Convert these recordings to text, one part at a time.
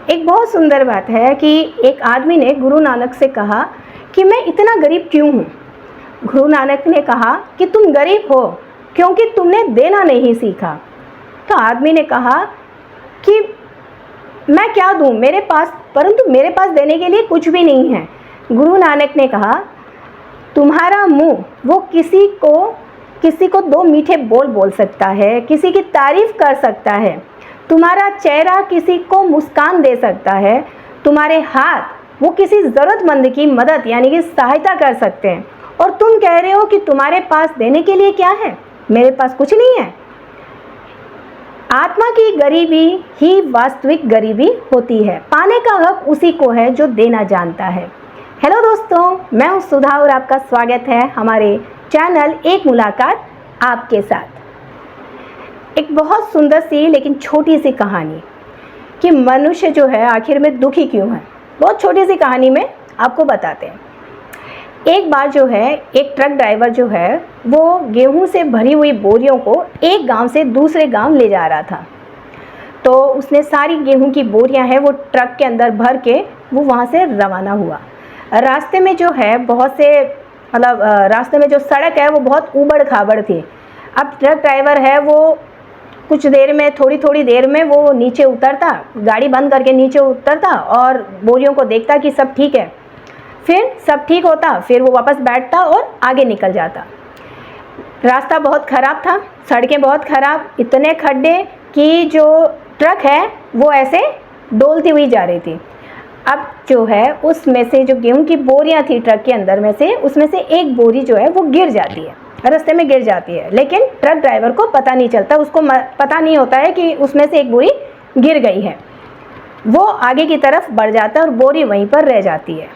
एक बहुत सुंदर बात है कि एक आदमी ने गुरु नानक से कहा कि मैं इतना गरीब क्यों हूँ। गुरु नानक ने कहा कि तुम गरीब हो क्योंकि तुमने देना नहीं सीखा। तो आदमी ने कहा कि मैं क्या दूँ मेरे पास, परंतु मेरे पास देने के लिए कुछ भी नहीं है। गुरु नानक ने कहा तुम्हारा मुंह वो किसी को दो मीठे बोल बोल सकता है, किसी की तारीफ कर सकता है। तुम्हारा चेहरा किसी को मुस्कान दे सकता है। तुम्हारे हाथ वो किसी ज़रूरतमंद की मदद यानी कि सहायता कर सकते हैं। और तुम कह रहे हो कि तुम्हारे पास देने के लिए क्या है, मेरे पास कुछ नहीं है। आत्मा की गरीबी ही वास्तविक गरीबी होती है। पाने का हक उसी को है जो देना जानता है। हेलो दोस्तों, मैं हूं सुधा और आपका स्वागत है हमारे चैनल एक मुलाकात आपके साथ। एक बहुत सुंदर सी लेकिन छोटी सी कहानी कि मनुष्य जो है आखिर में दुखी क्यों है। बहुत छोटी सी कहानी में आपको बताते हैं। एक बार जो है एक ट्रक ड्राइवर जो है वो गेहूं से भरी हुई बोरियों को एक गांव से दूसरे गांव ले जा रहा था। तो उसने सारी गेहूं की बोरियां हैं वो ट्रक के अंदर भर के वो वहां से रवाना हुआ। रास्ते में जो है बहुत से रास्ते में जो सड़क है वो बहुत ऊबड़ खाबड़ थी। अब ट्रक ड्राइवर है वो कुछ देर में थोड़ी देर में वो नीचे उतरता, गाड़ी बंद करके नीचे उतरता और बोरियों को देखता कि सब ठीक है। फिर सब ठीक होता, फिर वो वापस बैठता और आगे निकल जाता। रास्ता बहुत ख़राब था, सड़कें बहुत ख़राब, इतने खड्डे कि जो ट्रक है वो ऐसे डोलती हुई जा रही थी। अब जो है उसमें से जो गेहूं की बोरियां थी ट्रक के अंदर में से, उसमें से एक बोरी जो है वो गिर जाती है, रास्ते में गिर जाती है। लेकिन ट्रक ड्राइवर को पता नहीं चलता, उसको पता नहीं होता है कि उसमें से एक बोरी गिर गई है। वो आगे की तरफ बढ़ जाता है और बोरी वहीं पर रह जाती है।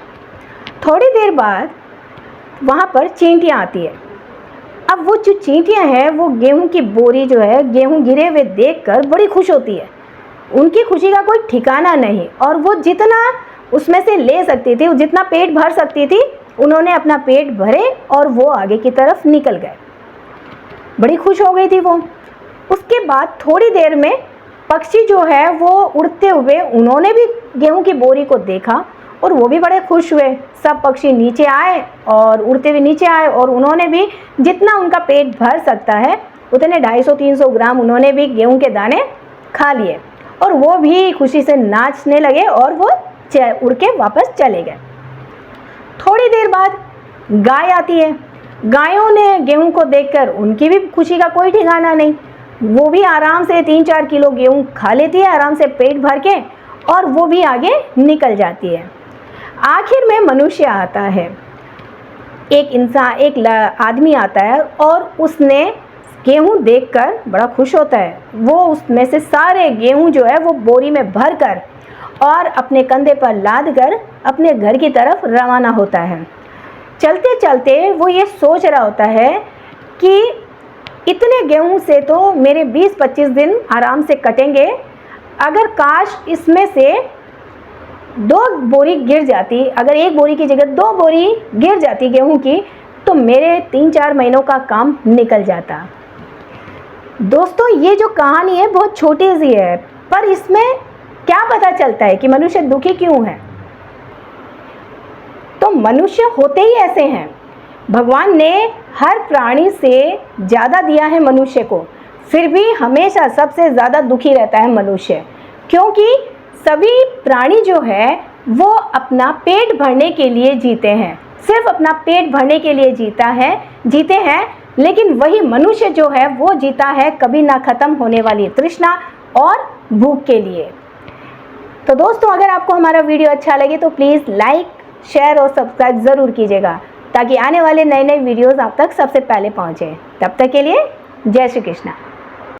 थोड़ी देर बाद वहाँ पर चींटियाँ आती है। अब वो जो चींटियाँ हैं वो गेहूं की बोरी जो है गेहूं गिरे हुए देखकर बड़ी खुश होती है। उनकी खुशी का कोई ठिकाना नहीं और वो जितना उसमें से ले सकती थी, जितना पेट भर सकती थी, उन्होंने अपना पेट भरे और वो आगे की तरफ निकल गए। बड़ी खुश हो गई थी वो। उसके बाद थोड़ी देर में पक्षी जो है वो उड़ते हुए उन्होंने भी गेहूं की बोरी को देखा और वो भी बड़े खुश हुए। सब पक्षी नीचे आए और उड़ते हुए नीचे आए और उन्होंने भी जितना उनका पेट भर सकता है उतने 250-300 ग्राम उन्होंने भी गेहूं के दाने खा लिए और वो भी खुशी से नाचने लगे और वो उड़ के वापस चले गए। थोड़ी देर बाद गाय आती है। गायों ने गेहूं को देखकर उनकी भी खुशी का कोई ठिकाना नहीं। वो भी आराम से 3-4 किलो गेहूं खा लेती है आराम से पेट भर के और वो भी आगे निकल जाती है। आखिर में मनुष्य आता है। एक आदमी आता है और उसने गेहूं देखकर बड़ा खुश होता है। वो उसमें से सारे गेहूं जो है वो बोरी में भर कर और अपने कंधे पर लाद कर अपने घर की तरफ रवाना होता है। चलते चलते वो ये सोच रहा होता है कि इतने गेहूं से तो मेरे 20-25 दिन आराम से कटेंगे। अगर काश इसमें से 2 बोरी गिर जाती, अगर एक बोरी की जगह 2 बोरी गिर जाती गेहूं की, तो मेरे 3-4 महीनों का काम निकल जाता। दोस्तों, ये जो कहानी है बहुत छोटी सी है, पर इसमें क्या पता चलता है कि मनुष्य दुखी क्यों है। तो मनुष्य होते ही ऐसे हैं। भगवान ने हर प्राणी से ज़्यादा दिया है मनुष्य को, फिर भी हमेशा सबसे ज़्यादा दुखी रहता है मनुष्य। क्योंकि सभी प्राणी जो है वो अपना पेट भरने के लिए जीते हैं, सिर्फ अपना पेट भरने के लिए जीते हैं। लेकिन वही मनुष्य जो है वो जीता है कभी ना ख़त्म होने वाली तृष्णा और भूख के लिए। तो दोस्तों, अगर आपको हमारा वीडियो अच्छा लगे तो प्लीज़ लाइक, शेयर और सब्सक्राइब ज़रूर कीजिएगा ताकि आने वाले नए वीडियोज़ आप तक सबसे पहले पहुँचे। तब तक के लिए जय श्री कृष्णा।